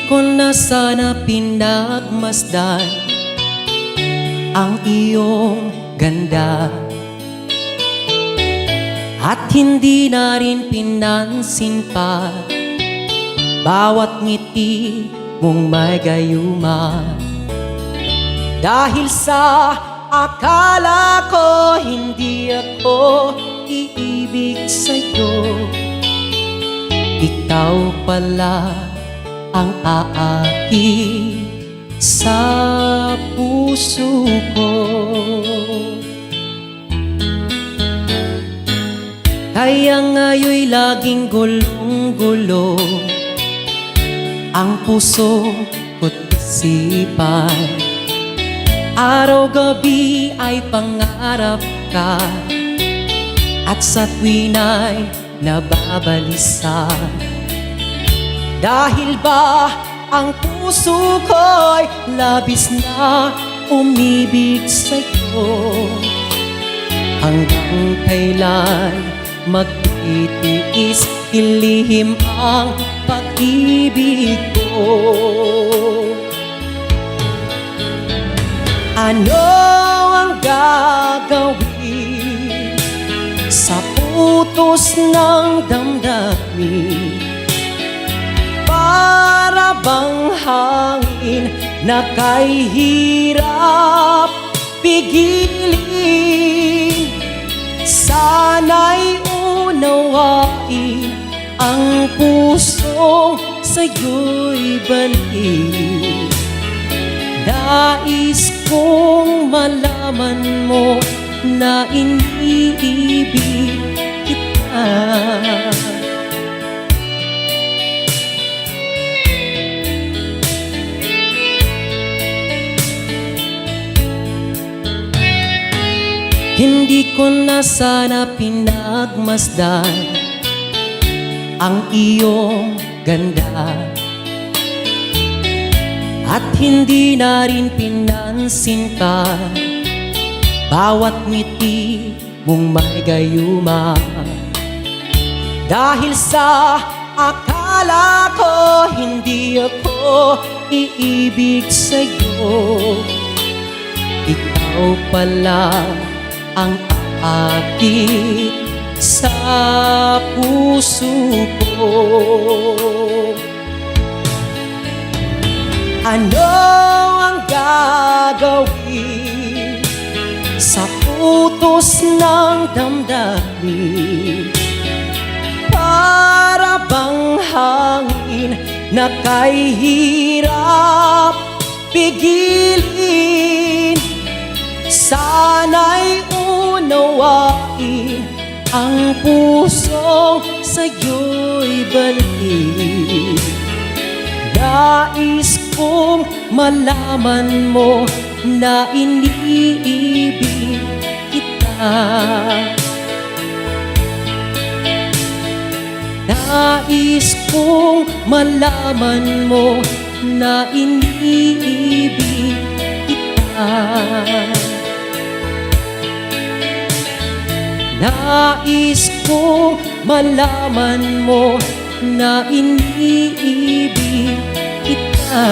ko na sana pinagmasdan ang iyong ganda, at hindi na rin pinansin pa bawat ngiti mong may gayuma. Dahil sa akala ko hindi ako iibig sa'yo, ikaw pala ang aakit sa puso ko. Kaya ngayon'y laging gulong-gulo ang puso ko't isipan. Araw-gabi ay pangarap ka, at sa tuwina'y nababalisa. Dahil ba ang puso ko'y labis na umibig sa'yo, hanggang kailan magtitiis ilihim ang pag-ibig ko? Ano ang gagawin sa putos ng damdamin? Para bang hangin na kay hirap pigilin? Sana'y unawain ang pusong sa'yo'y balik. Nais kong malaman mo na iniibig kita. Hindi ko na sana pinagmasdan ang iyong ganda, at hindi na rin pinansin pa bawat ngiti mong may gayuma. Dahil sa akala ko hindi ako iibig sa'yo, ikaw pala ang aakit sa puso ko. Ano ang gagawin sa putos ng damdamin? Para bang hangin na kay hirap pigilin? Sana'y unawain ang pusong sa'yo'y balik. Nais kong malaman mo na iniibig kita. Nais kong malaman mo na iniibig kita. Nais kong malaman mo na iniibig kita.